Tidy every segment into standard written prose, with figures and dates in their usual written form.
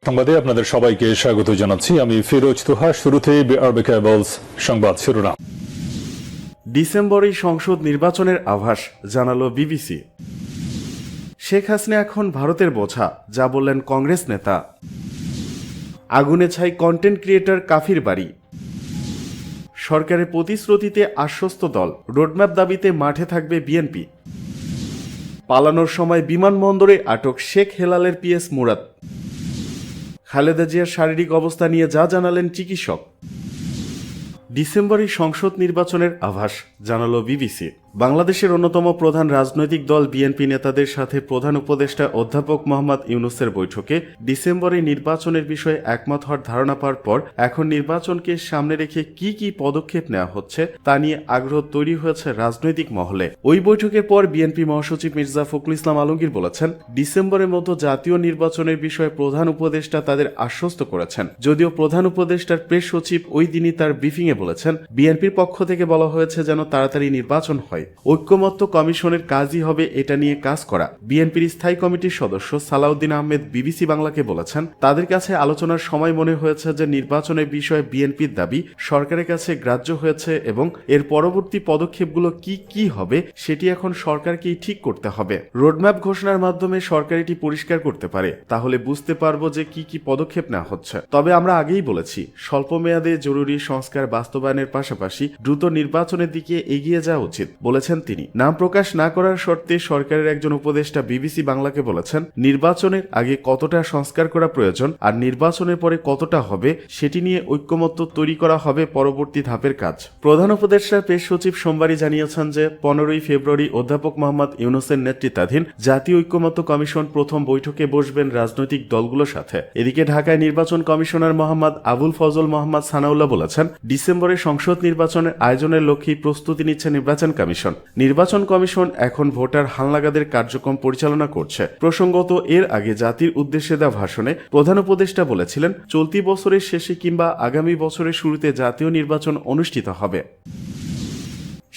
সংবাদে আপনাদের সবাইকে স্বাগত জানাচ্ছি। আমি ফিরোজ তুহা। শুরুতেই বিআরবি কেবলস সংবাদ শিরোনাম। ডিসেম্বরেই সংসদ নির্বাচনের আভাস জানালো বিবিসি। শেখ হাসিনা এখন ভারতের বোঝা, যা বললেন কংগ্রেস নেতা। আগুনে ছাই কন্টেন্ট ক্রিয়েটর কাফির বাড়ি। সরকারের প্রতিশ্রুতিতে আশ্বস্ত দল, রোডম্যাপ দাবিতে মাঠে থাকবে বিএনপি। পালানোর সময় বিমানবন্দরে আটক শেখ হেলালের পিএস মুরাদ। খালেদা জিয়ার শারীরিক অবস্থা নিয়ে যা জানালেন চিকিৎসক। ডিসেম্বরে সংসদ নির্বাচনের আভাস জানালো বিবিসি। বাংলাদেশের অন্যতম প্রধান রাজনৈতিক দল বিএনপি নেতাদের সাথে প্রধান উপদেষ্টা অধ্যাপক মোহাম্মদ ইউনূসের বৈঠকে ডিসেম্বরে নির্বাচনের বিষয়ে একমত হওয়ার ধারণা পাওয়ার পর এখন নির্বাচনকে সামনে রেখে কি কি পদক্ষেপ নেওয়া হচ্ছে তা নিয়ে আগ্রহ তৈরি হয়েছে রাজনৈতিক মহলে। ওই বৈঠকের পর বিএনপি মহাসচিব মির্জা ফখরুল ইসলাম আলমগীর বলেছেন, ডিসেম্বরের মতো জাতীয় নির্বাচনের বিষয়ে প্রধান উপদেষ্টা তাদের আশ্বস্ত করেছেন। যদিও প্রধান উপদেষ্টার প্রেস সচিব ওই দিনই তার ব্রিফিংয়ে বলেছেন, বিএনপির পক্ষ থেকে বলা হয়েছে যেন তাড়াতাড়ি নির্বাচন হয়। ঐক্যমত্য কমিশনের কাজই হবে এটা নিয়ে কাজ করা। বিএনপির স্থায়ী কমিটির সদস্য সালাউদ্দিন আহমেদ বিবিসি বাংলাকে বলেছেন, তাদের কাছে আলোচনার সময় মনে হয়েছে যে নির্বাচনের বিষয়ে বিএনপির দাবি সরকারের কাছে গ্রাহ্য হয়েছে এবং এর পরবর্তী পদক্ষেপগুলো কি হবে সেটি এখন সরকারকেই ঠিক করতে হবে। রোডম্যাপ ঘোষণার মাধ্যমে সরকার এটি পরিষ্কার করতে পারে, তাহলে বুঝতে পারবো যে কি পদক্ষেপ নেওয়া হচ্ছে। তবে আমরা আগেই বলেছি, স্বল্প মেয়াদে জরুরি সংস্কার বাস্তবায়নের পাশাপাশি দ্রুত নির্বাচনের দিকে এগিয়ে যাওয়া উচিত বলেছেন তিনি। নাম প্রকাশ না করার শর্তে সরকারের একজন উপদেষ্টা বিবিসি বাংলাকে বলেছেন, নির্বাচনের আগে কতটা সংস্কার করা প্রয়োজন আর নির্বাচনের পরে কতটা হবে সেটি নিয়ে ঐক্যমত্য তৈরি করা হবে পরবর্তী ধাপের কাজ। প্রধান উপদেষ্টার প্রেস সচিব সোমবারই জানিয়েছেন যে 15 ফেব্রুয়ারি অধ্যাপক মোহাম্মদ ইউনূসের নেতৃত্বাধীন জাতীয় ঐক্যমত্য কমিশন প্রথম বৈঠকে বসবেন রাজনৈতিক দলগুলোর সাথে। এদিকে ঢাকায় নির্বাচন কমিশনার মোহাম্মদ আবুল ফজল মোহাম্মদ সানাউল্লাহ বলেছেন, ডিসেম্বরে সংসদ নির্বাচনের আয়োজনের লক্ষ্যেই প্রস্তুতি নিচ্ছে নির্বাচন কমিশন। নির্বাচন কমিশন এখন ভোটার হালনাগাদের কার্যক্রম পরিচালনা করছে। প্রসঙ্গত, এর আগে জাতির উদ্দেশ্যে দেওয়া ভাষণে প্রধান উপদেষ্টা বলেছিলেন, চলতি বছরের শেষে কিংবা আগামী বছরের শুরুতে জাতীয় নির্বাচন অনুষ্ঠিত হবে।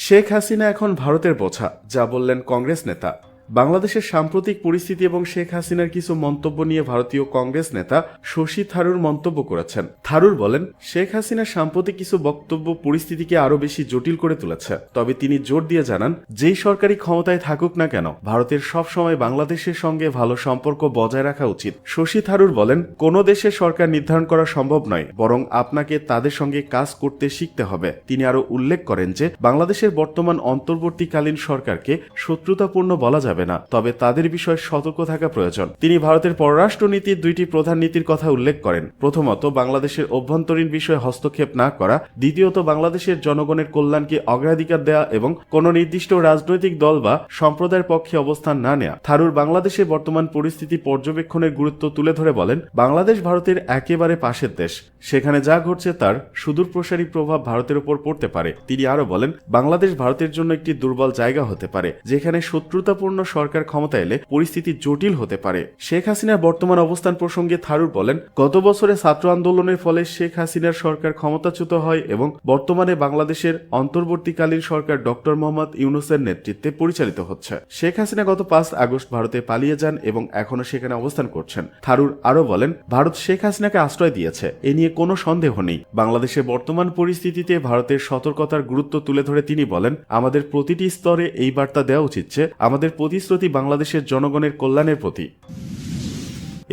শেখ হাসিনা এখন ভারতের বোঝা, যা বললেন কংগ্রেস নেতা। বাংলাদেশের সাম্প্রতিক পরিস্থিতি এবং শেখ হাসিনার কিছু মন্তব্য নিয়ে ভারতীয় কংগ্রেস নেতা শশী থারুর মন্তব্য করেছেন। থারুর বলেন, শেখ হাসিনার সাম্প্রতিক কিছু বক্তব্য পরিস্থিতিকে আরো বেশি জটিল করে তুলেছে। তবে তিনি জোর দিয়ে জানান, যেই সরকারি ক্ষমতায় থাকুক না কেন, ভারতের সব সময় বাংলাদেশের সঙ্গে ভালো সম্পর্ক বজায় রাখা উচিত। শশী থারুর বলেন, কোন দেশের সরকার নির্ধারণ করা সম্ভব নয়, বরং আপনাকে তাদের সঙ্গে কাজ করতে শিখতে হবে। তিনি আরো উল্লেখ করেন যে বাংলাদেশের বর্তমান অন্তর্বর্তীকালীন সরকারকে শত্রুতাপূর্ণ বলা যাবে না, তবে তাদের বিষয়ে সতর্ক থাকা প্রয়োজন। তিনি ভারতের পররাষ্ট্রনীতির দুইটি প্রধান নীতির কথা উল্লেখ করেন। প্রথমত, বাংলাদেশের অভ্যন্তরীণ বিষয়ে হস্তক্ষেপ না করা। দ্বিতীয়ত, বাংলাদেশের জনগণের কল্যাণকে অগ্রাধিকার দেয়া এবং কোন নির্দিষ্ট রাজনৈতিক দল বা সম্প্রদায়ের পক্ষে অবস্থান না নেয়া। থারুর বাংলাদেশের বর্তমান পরিস্থিতি পর্যবেক্ষণের গুরুত্ব তুলে ধরে বলেন, বাংলাদেশ ভারতের একেবারে পাশের দেশ। সেখানে যা ঘটছে তার সুদূরপ্রসারী প্রভাব ভারতের উপর পড়তে পারে। তিনি আরো বলেন, বাংলাদেশ ভারতের জন্য একটি দুর্বল জায়গা হতে পারে, যেখানে শত্রুতাপূর্ণ সরকার ক্ষমতা এলে পরিস্থিতি জটিল হতে পারে। শেখ হাসিনার বর্তমান অবস্থান প্রসঙ্গে থারুর বলেন, গত বছরে ছাত্র আন্দোলনের ফলে শেখ হাসিনার সরকার ক্ষমতাচ্যুত হয় এবং বর্তমানে বাংলাদেশের অন্তর্বর্তীকালীন সরকার ডক্টর মোহাম্মদ ইউনূসের নেতৃত্বে পরিচালিত হচ্ছে। শেখ হাসিনা গত 5 আগস্ট ভারতে পালিয়ে যান এবং এখনো সেখানে অবস্থান করছেন। থারুর আরো বলেন, ভারত শেখ হাসিনাকে আশ্রয় দিয়েছে, এ নিয়ে কোনো সন্দেহ নেই। বাংলাদেশের বর্তমান পরিস্থিতিতে ভারতের সতর্কতার গুরুত্ব তুলে ধরে তিনি বলেন, আমাদের প্রতিটি স্তরে এই বার্তা দেওয়া উচিত যে আমাদের প্রতিশ্রুতি বাংলাদেশের জনগণের কল্যাণের প্রতি।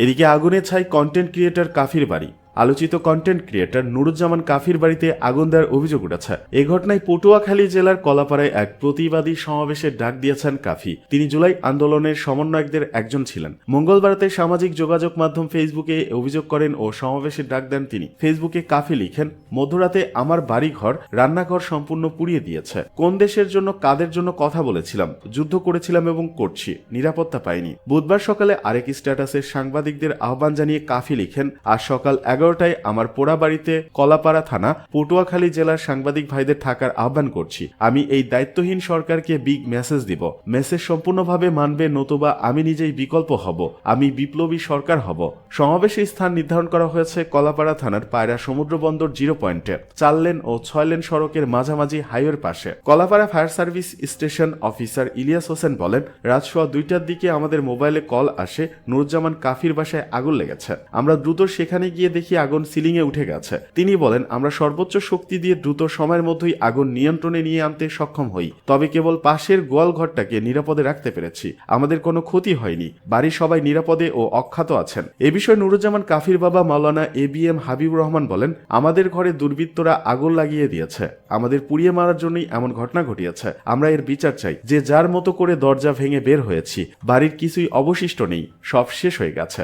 এদিকে আগুনে ছাই কন্টেন্ট ক্রিয়েটর কাফির বাড়ি। আলোচিত কন্টেন্ট ক্রিয়েটর নুরুজ্জামান কাফির বাড়িতে আগুন দেওয়ার অভিযোগ উঠেছে। এই ঘটনায় পটুয়াখালী জেলার কলাপাড়ায় এক প্রতিবাদী সমাবেশের ডাক দিয়েছেন কাফি। তিনি জুলাই আন্দোলনের সমন্বয়কদের একজন ছিলেন। মঙ্গলবার রাতে সামাজিক যোগাযোগ মাধ্যম ফেসবুকে অভিযোগ করেন ও সমাবেশের ডাক দেন তিনি। ফেসবুকে কাফি লিখেন, মধ্যরাতে আমার বাড়িঘর রান্নাঘর সম্পূর্ণ পুড়িয়ে দিয়েছে। কোন দেশের জন্য কাদের জন্য কথা বলেছিলাম, যুদ্ধ করেছিলাম এবং করছি, নিরাপত্তা পাইনি। বুধবার সকালে আরেক স্ট্যাটাসে সাংবাদিকদের আহ্বান জানিয়ে কাফি লিখেন, আজ সকাল 11টায় আমার পোড়া বাড়িতে কলাপাড়া থানা পটুয়াখালী জেলার সাংবাদিক ভাইদের থাকার আহ্বান করছি। আমি এই দায়িত্বহীন সরকারকে বিগ মেসেজ দিব। মেসেজ সম্পূর্ণভাবে মানবে, নতুবা আমি নিজেই বিকল্প হব। আমি বিপ্লবী সরকার হব। সমাবেশের স্থান নির্ধারণ করা হয়েছে কলাপাড়া থানার পায়রা সমুদ্র বন্দর 0 পয়েন্টে 4 লেন ও 6 লেন সড়কের মাঝামাঝি হাইওয়ের পাশে। Kalapara fire service station officer Ilias Hossain বলেন, রাত সোয়া 2টার দিকে আমাদের মোবাইলে কল আসে নুরুজ্জামান কাফির বাসায় আগুন লেগেছে। আমরা দ্রুত সেখানে গিয়ে দেখি আগুন সিলিং এ উঠে গেছে। তিনি বলেন, আমরা সর্বোচ্চ শক্তি দিয়ে দ্রুত সময়ের মধ্যেই আগুন নিয়ন্ত্রণে নিয়ে আনতে সক্ষম হই, তবে কেবল পাশের গোয়াল ঘরটাকে নিরাপদে রাখতে পেরেছি। আমাদের কোনো ক্ষতি হয়নি। বাড়ির সবাই নিরাপদে ও অক্ষত আছেন। এ বিষয়ে নুরুজ্জামান কাফির বাবা মাওলানা ABM হাবিবুর রহমান বলেন, আমাদের ঘরে দুর্বৃত্তরা আগুন লাগিয়ে দিয়েছে। আমাদের পুড়িয়ে মারার জন্যই এমন ঘটনা ঘটিয়েছে। আমরা এর বিচার চাই। যে যার মতো করে দরজা ভেঙে বের হয়েছি। বাড়ির কিছুই অবশিষ্ট নেই, সব শেষ হয়ে গেছে।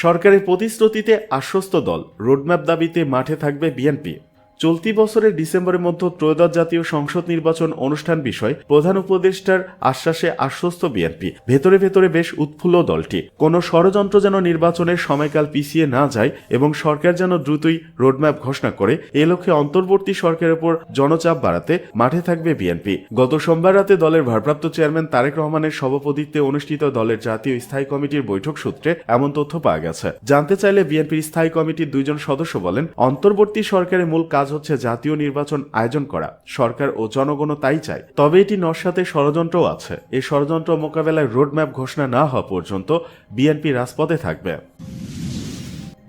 সরকারের প্রতিশ্রুতিতে আশ্বস্ত দল, রোডম্যাপ দাবিতে মাঠে থাকবে বিএনপি। চলতি বছরের ডিসেম্বরের মধ্যে ত্রয়োদশ জাতীয় সংসদ নির্বাচন অনুষ্ঠান বিষয়ে প্রধান উপদেষ্টার আশ্বাসে আশ্বস্ত বিএনপি। ভেতরে ভেতরে বেশ উৎফুল্ল দলটি। কোনো ষড়যন্ত্র যেন নির্বাচনের সময়কাল পিছিয়ে না যায় এবং সরকার যেন দ্রুতই রোডম্যাপ ঘোষণা করে, এ লক্ষ্যে অন্তর্বর্তী সরকারের উপর জনচাপ বাড়াতে মাঠে থাকবে বিএনপি। গত সোমবার রাতে দলের ভারপ্রাপ্ত চেয়ারম্যান তারেক রহমানের সভাপতিত্বে অনুষ্ঠিত দলের জাতীয় স্থায়ী কমিটির বৈঠক সূত্রে এমন তথ্য পাওয়া গেছে। জানতে চাইলে বিএনপির স্থায়ী কমিটির 2 জন সদস্য বলেন, অন্তর্বর্তী সরকারের মূল কাজ হচ্ছে জাতীয় নির্বাচন আয়োজন করা। সরকার ও জনগণও তাই চায়। তবে এটি নস্যাতে ষড়যন্ত্রও আছে। এই ষড়যন্ত্র মোকাবেলায় রোডম্যাপ ঘোষণা না হওয়া পর্যন্ত বিএনপি রাজপথে থাকবে।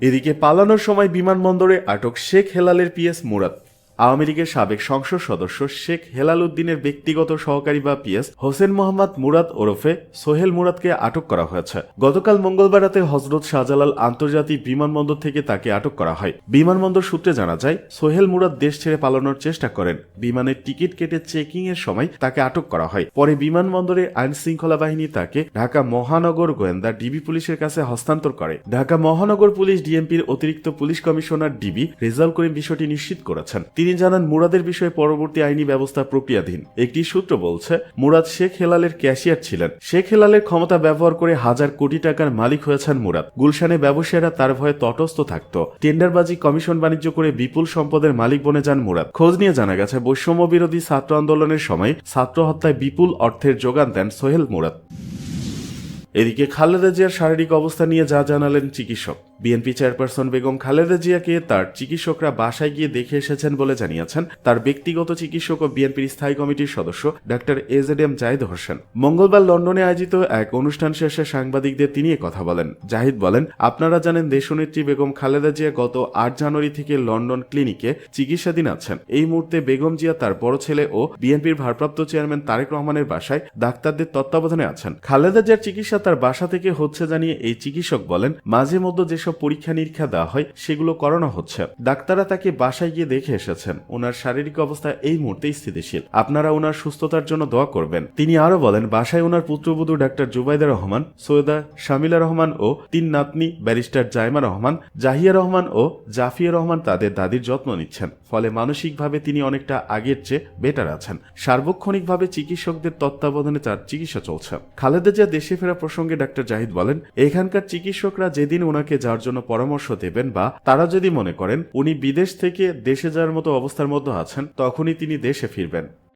এদিকে পালানোর সময় বিমানবন্দরে আটক শেখ হেলালের পিএস মুরাদ। আওয়ামী লীগের সাবেক সংসদ সদস্য শেখ হেলাল উদ্দিনের ব্যক্তিগত সহকারী বা পিএস হোসেন মোহাম্মদ মুরাদ ওরফে সোহেল মুরাদকে আটক করা হয়েছে। গতকাল মঙ্গলবার রাতে হজরত শাহজালাল আন্তর্জাতিক বিমানবন্দর থেকে তাকে আটক করা হয়। বিমানবন্দর সূত্রে জানা যায়, সোহেল মুরাদ দেশ ছেড়ে পালানোর চেষ্টা করেন। বিমানের টিকিট কেটে চেকিং এর সময় তাকে আটক করা হয়। পরে বিমানবন্দরে আইন শৃঙ্খলা বাহিনী তাকে ঢাকা মহানগর গোয়েন্দা ডিবি পুলিশের কাছে হস্তান্তর করে। ঢাকা মহানগর পুলিশ ডিএমপির অতিরিক্ত police commissioner DB Rezaul Karim বিষয়টি নিশ্চিত করেছেন। তিনি জানান, মুরাদের বিষয়ে পরবর্তী আইনি ব্যবস্থা প্রক্রিয়াধীন। একটি সূত্র বলছে, মুরাদ শেখ হেলালের ক্যাশিয়ার ছিলেন। শেখ হেলালের ক্ষমতা ব্যবহার করে হাজার কোটি টাকার মালিক হয়েছেন মুরাদ। গুলশানে ব্যবসায়ীরা তার ভয়ে তটস্থ থাকত। টেন্ডারবাজি, কমিশন বাণিজ্য করে বিপুল সম্পদের মালিক বনে যান মুরাদ। খোঁজ নিয়ে জানা গেছে, বৈষম্য বিরোধী ছাত্র আন্দোলনের সময় ছাত্র হত্যায় বিপুল অর্থের যোগান দেন সোহেল মুরাদ। এদিকে খালেদা জিয়ার শারীরিক অবস্থা নিয়ে যা জানালেন চিকিৎসক। বিএনপি চেয়ারপারসন বেগম খালেদা জিয়াকে তার চিকিৎসকরা বাসায় গিয়ে দেখে এসেছেন বলে জানিয়েছেন তার ব্যক্তিগত চিকিৎসক ও বিএনপির স্থায়ী কমিটির সদস্য ডাক্তার AZM জাহিদ হোসেন। মঙ্গলবার লন্ডনে আয়োজিত এক অনুষ্ঠান শেষে সাংবাদিকদের তিনি কথা বলেন। জাহিদ বলেন, আপনারা জানেন দেশনেত্রী বেগম খালেদা জিয়া গত 8 জানুয়ারি থেকে লন্ডন ক্লিনিকে চিকিৎসাধীন আছেন। এই মুহূর্তে বেগম জিয়া তার বড় ছেলে ও বিএনপির ভারপ্রাপ্ত চেয়ারম্যান তারেক রহমানের বাসায় ডাক্তারদের তত্ত্বাবধানে আছেন। খালেদা জিয়ার চিকিৎসা তার বাসা থেকে হচ্ছে জানিয়ে এই চিকিৎসক বলেন, মাঝে মধ্যে যেসব পরীক্ষা নিরীক্ষা দেওয়া হয় সেগুলো করানো হচ্ছে। ডাক্তাররা তাকে বাসায় গিয়ে দেখে এসেছেন। ওনার শারীরিক অবস্থা এই মুহূর্তে স্থিতিশীল। আপনারা ওনার সুস্থতার জন্য দোয়া করবেন। তিনি আরো বলেন, বাসায় ওনার পুত্রবধূ ডাক্তার জুবাইদা রহমান, সৈয়দা শামিলা রহমান ও 3 নাতনি ব্যারিস্টার জাইমা রহমান, জাহিয়া রহমান ও জাফিয়া রহমান তাদের দাদির যত্ন নিচ্ছেন। ফলে মানসিকভাবে তিনি অনেকটা আগের চেয়ে বেটার আছেন। সার্বক্ষণিকভাবে চিকিৎসকদের তত্ত্বাবধানে তার চিকিৎসা চলছে। খালেদা জিয়া দেশে ফেরা প্রসঙ্গে ডাক্তার জাহিদ বলেন, এখানকার চিকিৎসকরা যেদিন ওনাকে যার জন্য পরামর্শ দেবেন বা তারা যদি মনে করেন উনি বিদেশ থেকে দেশে যাওয়ার মতো অবস্থার মধ্যে আছেন, তখনই তিনি দেশে ফিরবেন।